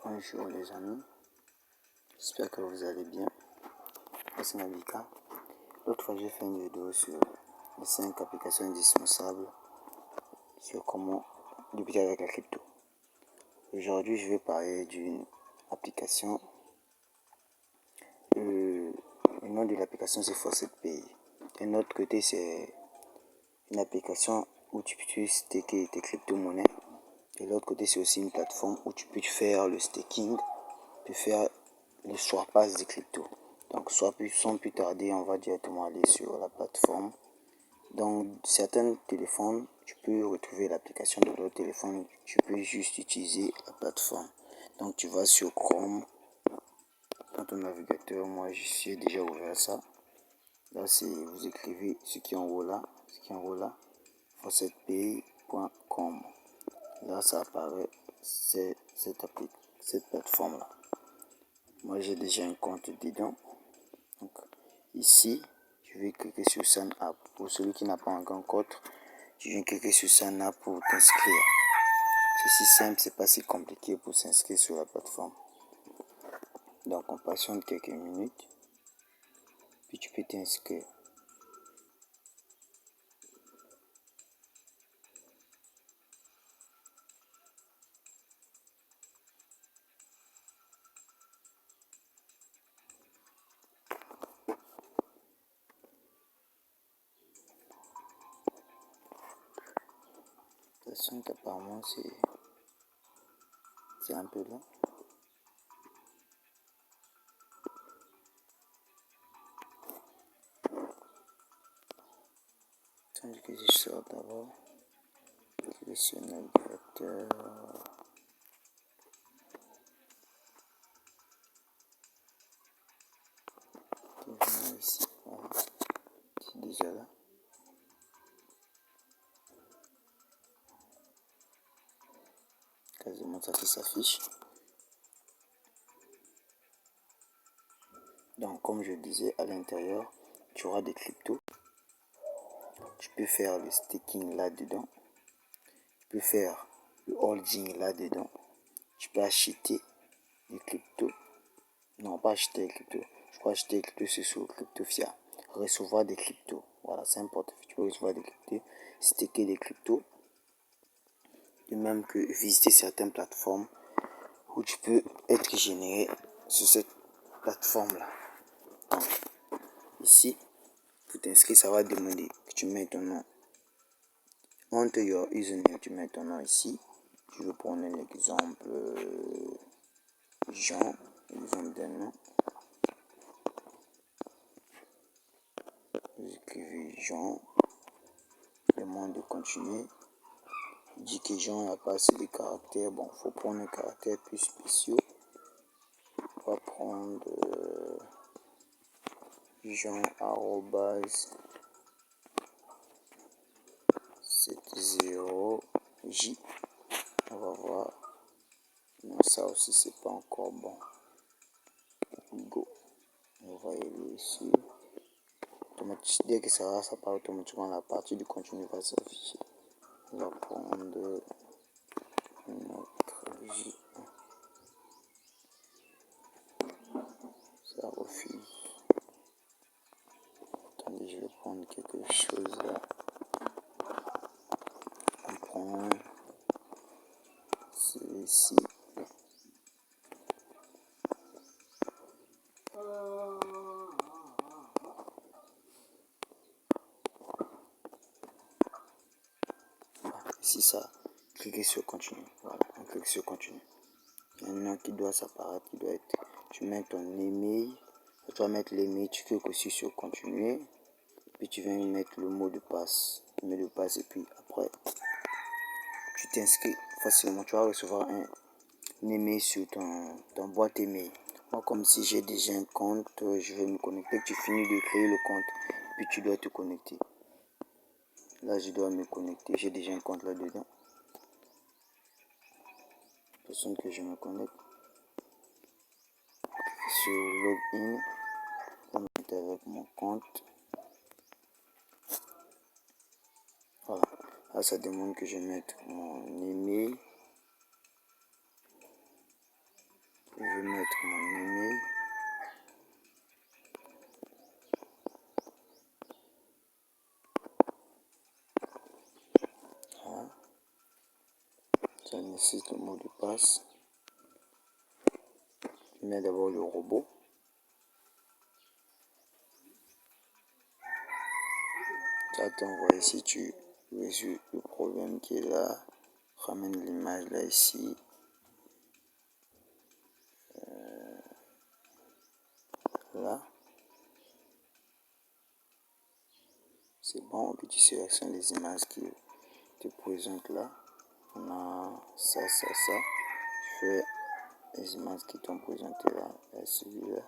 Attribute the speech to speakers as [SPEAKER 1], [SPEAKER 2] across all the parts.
[SPEAKER 1] Bonjour les amis, j'espère que vous allez bien. C'est Nabika. L'autre fois j'ai fait une vidéo sur les 5 applications indispensables sur comment débuter avec la crypto. Aujourd'hui je vais parler d'une application. Le nom de l'application c'est Faucet-Pay. D'un autre côté c'est une application où tu peux staker tes crypto-monnaies. De l'autre côté c'est aussi une plateforme où tu peux faire le staking, tu peux faire le swappage des cryptos. Donc sans plus tarder, on va directement aller sur la plateforme. Dans certains téléphones, tu peux retrouver l'application. De l'autre téléphone, tu peux juste utiliser la plateforme. Donc tu vas sur Chrome, dans ton navigateur. Moi je suis déjà ouvert ça. Là c'est, vous écrivez ce qui est en haut là, faucetpay.com. Là ça apparaît, c'est cette plateforme là. Moi j'ai déjà un compte dedans. Donc ici je vais cliquer sur Sign Up. Pour celui qui n'a pas encore un compte, tu viens cliquer sur Sign Up pour t'inscrire. C'est si simple, c'est pas si compliqué pour s'inscrire sur la plateforme. Donc on patiente quelques minutes, puis tu peux t'inscrire. Attention qu'apparemment c'est un peu long. Tandis que je sors d'abord, je vais sur le navigateur. Je viens ici, voilà, c'est déjà là. Quasiment ça qui s'affiche. Donc comme je disais, à l'intérieur, tu auras des cryptos. Tu peux faire le staking là-dedans. Tu peux faire le holding là-dedans. Tu peux acheter des cryptos. Non, pas acheter des cryptos. Je crois acheter des cryptos, c'est sur CryptoFia. Recevoir des cryptos. Voilà, c'est important. Tu peux recevoir des cryptos, staker des cryptos. De même que visiter certaines plateformes où tu peux être généré sur cette plateforme-là. Donc, ici, pour t'inscrire, ça va demander que tu mets ton nom. Entre your username, tu mets ton nom ici. Je vais prendre un exemple. Jean, exemple d'un nom. Vous écrivez Jean. Demande de continuer. Il dit que Jean n'a pas assez de caractères. Bon, il faut prendre un caractère plus spécial. On va prendre Jean arrobase 70J. On va voir. Non, ça aussi c'est pas encore bon. Go. On va aller ici. Dès que ça part automatiquement, la partie du contenu va s'afficher. On va prendre notre J. Ça refuse. Attendez, je vais prendre quelque chose là. On prend celui-ci. Ici ça, cliquez sur continue. Voilà, on clique sur continue. Il y a un nom qui doit s'apparaître, qui doit être. Tu mets ton email. Tu vas mettre l'email, tu cliques aussi sur continuer. Puis tu viens mettre le mot de passe. mot de passe et puis après, tu t'inscris facilement. Tu vas recevoir un email sur ton boîte email. Moi, comme si j'ai déjà un compte, je vais me connecter. Tu finis de créer le compte, puis tu dois te connecter. Là, je dois me connecter. J'ai déjà un compte là-dedans. Personne que je me connecte. Sur login, je vais me mettre avec mon compte. Voilà. Là, ça demande que je mette mon email. Je vais mettre mon email. Voilà. Ça nécessite le mot de passe. Je mets d'abord le robot. Ça t'envoie si tu résous le problème qui est là. Ramène l'image là ici. Là. C'est bon. Puis tu sélectionnes les images qui te présentent là. On a ça. Je fais les images qui t'ont présenté là. Et celui-là.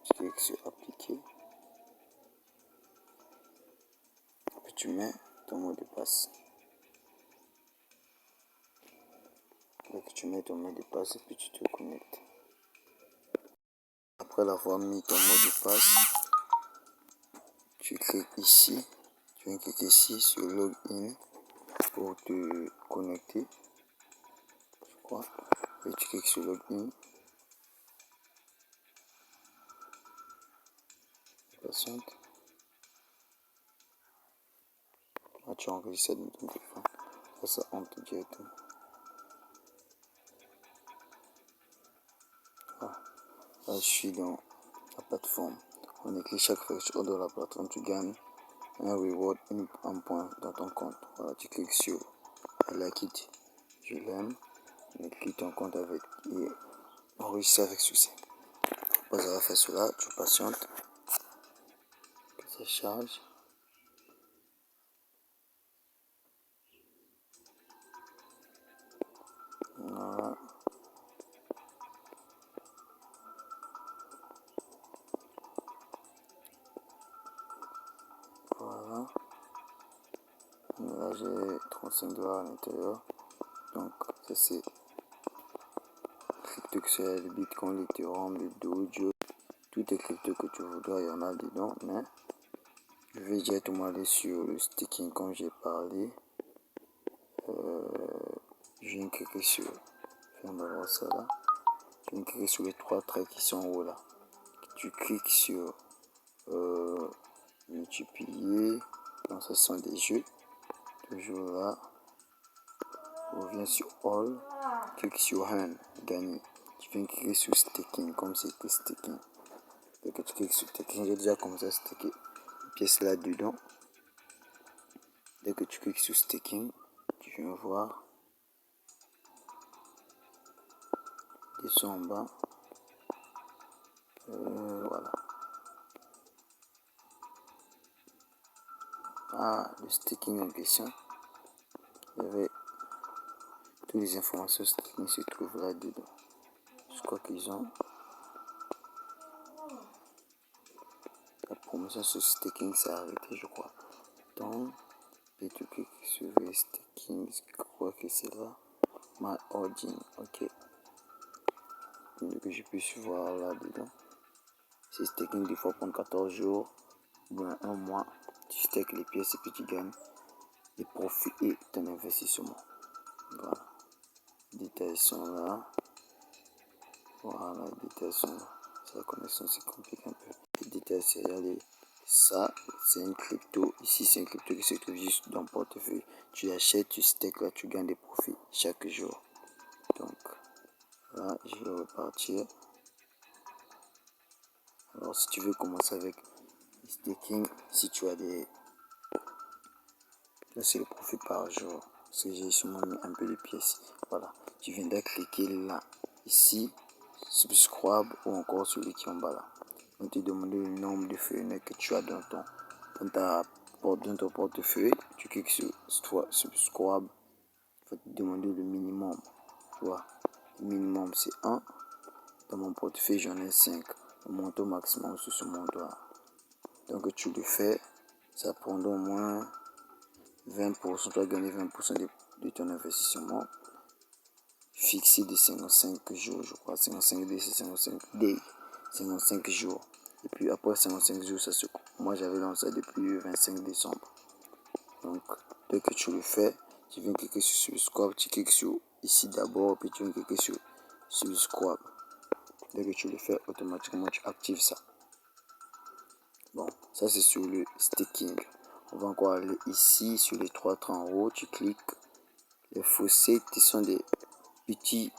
[SPEAKER 1] Tu cliques sur appliquer. Puis tu mets ton mot de passe. Donc tu mets ton mot de passe et puis tu te connectes. Après l'avoir mis ton mot de passe, tu cliques ici. Tu viens cliquer ici sur login pour te connecter. Je crois. Et tu cliques sur login. Tu patientes. Là, tu enregistres dans ton téléphone. Ça entre directement. Voilà. Là, je suis dans la plateforme. On écrit chaque fois que tu de la plateforme, tu gagnes un reward, un point dans ton compte. Voilà, tu cliques sur I like it. Je l'aime. On écrit ton compte avec et enregistre avec succès. Après avoir fait cela, tu patientes que ça charge. Voilà. Voilà. Là, j'ai 35 dollars à l'intérieur. Donc, ça c'est crypto que c'est le Bitcoin, l'Ethereum, le Dojo. Tout est crypto que tu voudras, il y en a dedans. Mais je vais directement aller sur le staking comme j'ai parlé. Je viens cliquer sur. Je viens d'avoir ça là. Je viens cliquer sur les trois traits qui sont en haut là. Tu cliques sur multiplier. Donc, ce sont des jeux. Toujours là. On vient sur All. Clique sur Earn. Gagner. Tu viens cliquer sur Staking comme c'était Staking. Dès que tu cliques sur Staking, j'ai déjà commencé à staker une pièce là dedans. Dès que tu cliques sur Staking, tu viens voir. Descends en bas. Voilà. Ah, le staking en question. Il y avait toutes les informations staking se trouvent là dedans. Je crois qu'ils ont la promotion sur staking s'est arrêtée, je crois. Donc, et tu cliques sur le staking, je crois que c'est là. My origin, ok. Donc, que je puisse voir là dedans. C'est staking des fois pendant 14 jours, ou bien un mois. Tu stakes les pièces et puis tu gagnes les profits et ton investissement. Voilà. Les détails sont là. Voilà, les détails sont là. La connexion c'est compliqué un peu. Les détails c'est regardez. Ça, c'est une crypto. Ici, c'est une crypto qui se trouve juste dans le portefeuille. Tu achètes, tu stakes là, tu gagnes des profits chaque jour. Donc, là, je vais repartir. Alors, si tu veux commencer avec staking, si tu as des. Là, c'est le profit par jour. Parce que j'ai sûrement mis un peu de pièces. Voilà. Tu viens de cliquer là, ici, subscribe ou encore celui qui est en bas là. On te demande le nombre de feuilles que tu as dans ta dans ton portefeuille, tu cliques sur subscribe. Il va te demander le minimum. Tu vois, le minimum c'est 1. Dans mon portefeuille, j'en ai 5. Le montant maximum sur ce montant. Donc tu le fais, ça prend au moins 20%. Tu vas gagner 20% de ton investissement. Fixé de 55 jours, je crois. 55 days, c'est 55 days. 55 jours. Et puis après 55 jours, ça se coupe. Moi, j'avais lancé depuis le 25 décembre. Donc, dès que tu le fais, tu viens cliquer sur subscribe. Tu cliques sur ici d'abord, puis tu viens cliquer sur subscribe. Dès que tu le fais, automatiquement, tu actives ça. Bon, ça c'est sur le staking. On va encore aller ici, sur les 3 traits en haut. Tu cliques. Les fossés, ce sont des petits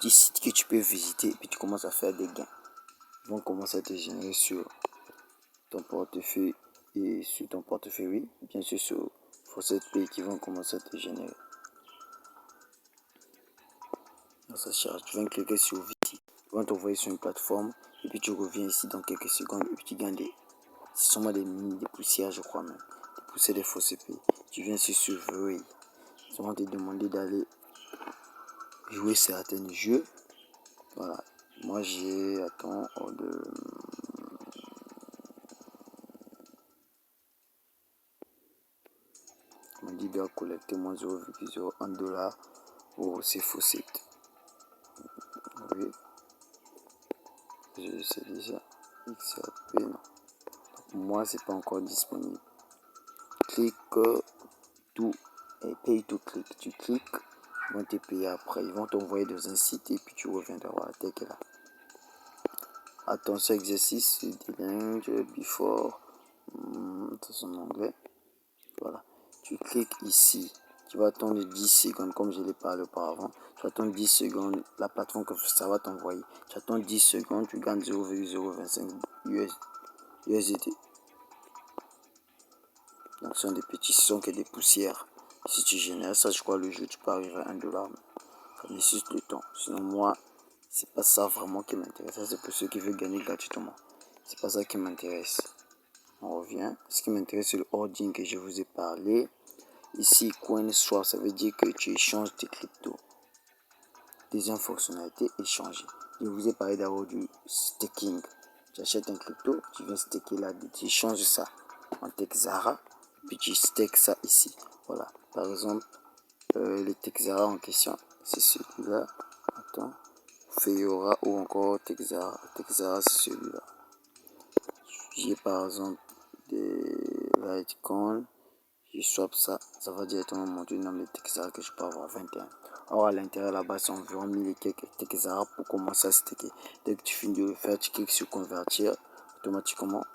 [SPEAKER 1] sites que tu peux visiter et puis tu commences à faire des gains. Ils vont commencer à te générer sur ton portefeuille et sur ton portefeuille, oui, bien sûr sur Faucet Pay qui vont commencer à te générer. Donc ça charge, tu viens cliquer sur VT, ils vont t'envoyer sur une plateforme et puis tu reviens ici dans quelques secondes et puis tu gagnes c'est sûrement des poussières, je crois même, des poussières des Faucet Pay. Tu viens sur surveiller, ils vont te demander d'aller jouer certains jeux. Voilà, moi j'ai, attends, on dit de collecter moins 0,01 $ pour ces faucets. Oui, je sais déjà. XRP, non. Donc, moi, c'est pas encore disponible. Clique tout et paye tout clic. Tu cliques, ils vont te payer après. Ils vont t'envoyer dans un site et puis tu reviens d'avoir la tech là. Attention, exercice, dealing before. C'est en anglais. Voilà. Tu cliques ici. Tu vas attendre 10 secondes, comme je l'ai parlé auparavant. Tu attends 10 secondes, la plateforme que ça va t'envoyer. Tu attends 10 secondes, tu gagnes 0,025 USDT. Donc, ce sont des petits sons que des poussières. Si tu génères ça, je crois, le jeu, tu peux arriver à 1 $. Ça nécessite le temps. Sinon, moi, c'est pas ça vraiment qui m'intéresse. Ça, c'est pour ceux qui veulent gagner gratuitement. C'est pas ça qui m'intéresse. On revient. Ce qui m'intéresse, c'est le hoarding que je vous ai parlé. Ici, CoinSwap, ça veut dire que tu échanges tes cryptos. Deuxième fonctionnalité, échanger. Je vous ai parlé d'abord du staking. Tu achètes un crypto, tu viens staker là, tu échanges ça en Texara, puis tu stakes ça ici. Voilà. Par exemple, le Texara en question, c'est celui-là. Attends. Feyora ou encore Texara. Texara, c'est celui-là. J'ai par exemple des Litecoin. Je swap ça, ça va directement monter dans les Texara que je peux avoir 21. Or à l'intérieur là-bas c'est environ 1000 et quelques Texara pour commencer à staker. Dès que tu finis de le faire, tu cliques sur convertir, automatiquement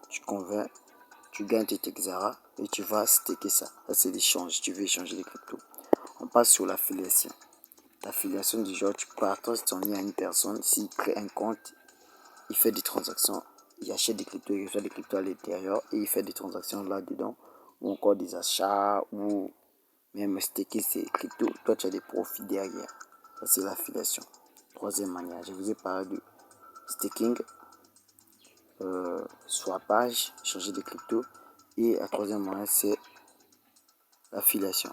[SPEAKER 1] tu converts, tu gagnes tes Texara et tu vas staker ça. Ça c'est l'échange, tu veux échanger les cryptos. On passe sur l'affiliation. L'affiliation du genre, tu partages ton lien à une personne, s'il crée un compte, il fait des transactions, il achète des cryptos, il reçoit des cryptos à l'intérieur et il fait des transactions là-dedans, ou encore des achats, ou même staker ses cryptos. Toi, tu as des profits derrière. Ça, c'est l'affiliation. Troisième manière, je vous ai parlé de staking, swappage, changer des cryptos. Et la troisième manière, c'est l'affiliation.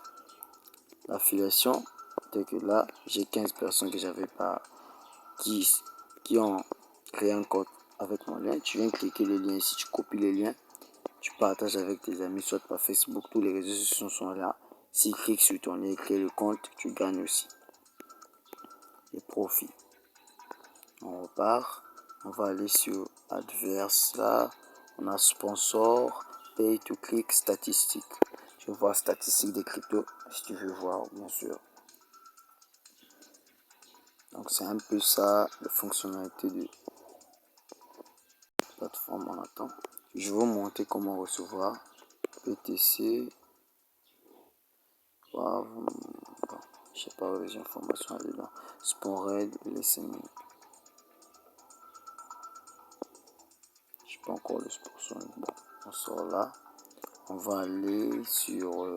[SPEAKER 1] L'affiliation, c'est que là, j'ai 15 personnes que j'avais pas, qui ont créé un compte avec mon lien. Tu viens cliquer le lien ici, tu copies le lien, tu partages avec tes amis, soit par Facebook, tous les réseaux sociaux sont là. S'ils cliquent sur ton lien et créent le compte, tu gagnes aussi les profits. On repart, on va aller sur adverse là, on a sponsor, pay to click, statistiques. Je vais voir statistiques des cryptos si tu veux voir, bien sûr. Donc c'est un peu ça la fonctionnalité de plateforme. On attend. Je vais vous montrer comment recevoir PTC. Wow. Bon, je sais pas les informations là-dedans. Sponred, laissez-moi. Je sais pas encore le sponsor. Bon, on sort là. On va aller sur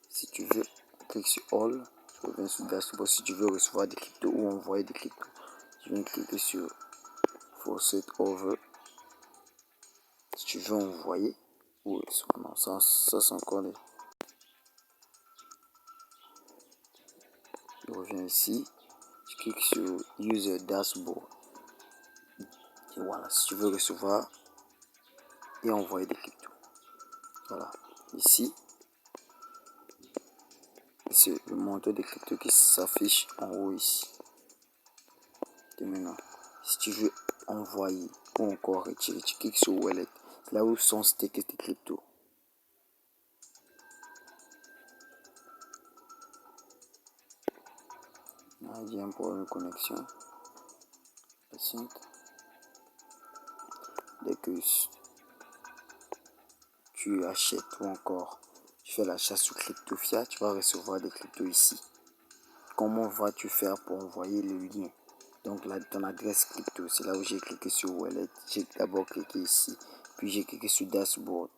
[SPEAKER 1] si tu veux, clique sur All. Je reviens sur Dashboard si tu veux recevoir des cryptos ou envoyer des cryptos. Tu viens cliquer sur Faucet Over. Si tu veux envoyer, ou non, ça c'est encore les. Je reviens ici, je clique sur User Dashboard. Et voilà, si tu veux recevoir et envoyer des cryptos. Voilà, ici, c'est le montant des cryptos qui s'affiche en haut ici. Et maintenant, si tu veux envoyer ou encore retirer, tu cliques sur Wallet. C'est là où sont stickés tes cryptos. Ah, il y a un problème de connexion. Patiente. Dès que tu achètes ou encore tu fais l'achat sous CryptoFiat, tu vas recevoir des cryptos ici. Comment vas-tu faire pour envoyer le lien? Donc là, ton adresse crypto, c'est là où j'ai cliqué sur Wallet. J'ai d'abord cliqué ici, puis j'ai cliqué sur Dashboard.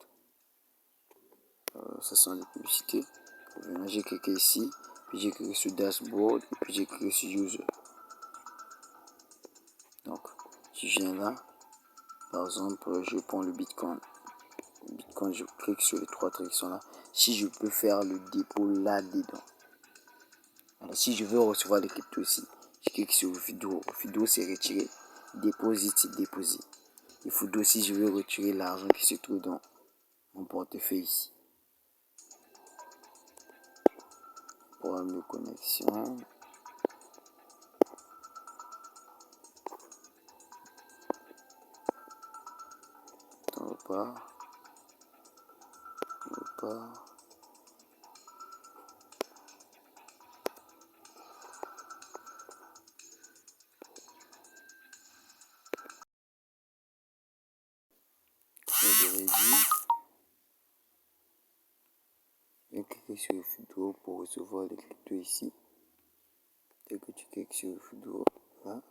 [SPEAKER 1] Ce sont les publicités. Maintenant, j'ai cliqué ici, puis j'ai cliqué sur Dashboard, et puis j'ai cliqué sur User. Donc, je viens là, par exemple, je prends le Bitcoin. Bitcoin, je clique sur les trois traits qui sont là. Si je peux faire le dépôt là-dedans. Alors, si je veux recevoir des cryptos ici, je clique sur Vidéo. Vidéo, c'est retirer. Deposit, c'est déposer. Il faut aussi, je veux retirer l'argent qui se trouve dans mon portefeuille ici. Problème de connexion. On repart. Je vais dire. Et cliquer sur le vidéo pour recevoir les cryptos ici. Dès que tu cliques sur le vidéo, là,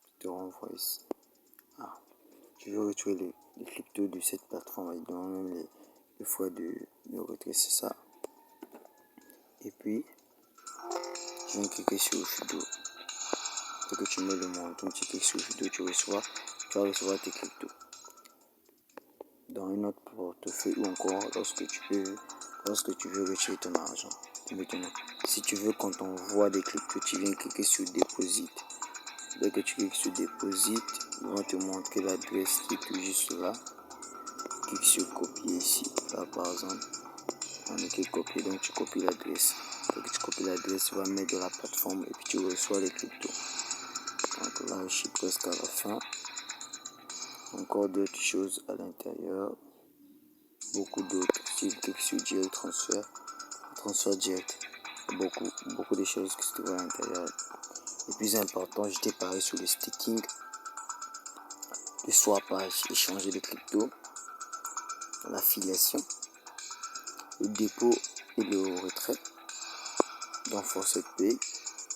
[SPEAKER 1] je te renvoie ici. Ah, je veux retirer les cryptos de cette plateforme et donc même les frais de retrait, c'est ça. Et puis, je viens cliquer sur le vidéo. Dès que tu mets le montant, tu cliques sur le vidéo, tu vas recevoir tes cryptos dans un autre portefeuille ou encore lorsque tu veux retirer ton argent. Maintenant, si tu veux qu'on t'envoie des cryptos, tu viens cliquer sur Deposit. Dès que tu cliques sur Deposit, ils vont te montrer l'adresse qui est tout juste là. Clique sur Copier ici. Là, par exemple, on est cliqué Copier, donc tu copies l'adresse. Dès que tu copies l'adresse, tu vas mettre de la plateforme et puis tu reçois les cryptos. Donc là, je suis presque à la fin. Encore d'autres choses à l'intérieur. Beaucoup d'autres. Si je clique sur Direct Transfert direct. Beaucoup de choses qui se trouvent à l'intérieur. Le plus important, j'étais parlé sur le staking, le swappage, échanger de crypto, l'affiliation, le dépôt et le retrait dans Faucet Pay.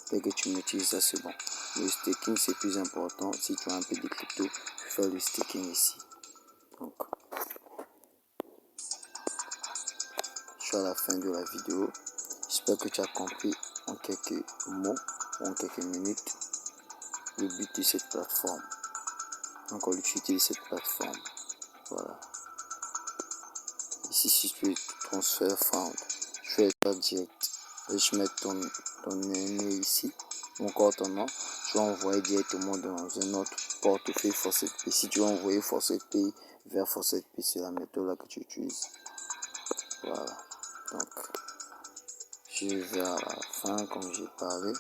[SPEAKER 1] Dès que tu m'utilises ça, c'est bon. Le staking, c'est plus important. Si tu as un peu de crypto, tu fais le staking ici. Donc, je suis à la fin de la vidéo. J'espère que tu as compris en quelques mots ou en quelques minutes le but de cette plateforme. Encore l'utilité de cette plateforme. Voilà. Ici, si tu transfert found, je fais pas direct. Et je mets ton email ici, ou encore ton nom. Je vais envoyer directement dans un autre portefeuille Faucet Pay. Si tu veux envoyer Faucet Pay vers Faucet Pay, c'est la méthode là que tu utilises. Voilà. Donc, je vais à la fin, comme j'ai parlé.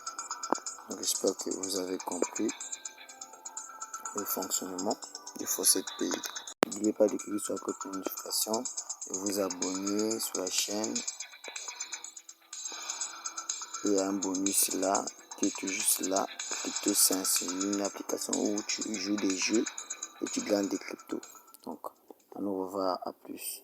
[SPEAKER 1] Donc, j'espère que vous avez compris le fonctionnement du Faucet Pay. N'oubliez pas de cliquer sur la cloche de notification et vous abonner sur la chaîne. Il y a un bonus là qui est tout juste là. CryptoSense, c'est une application où tu joues des jeux et tu gagnes des cryptos. Donc, on nous revoit à plus.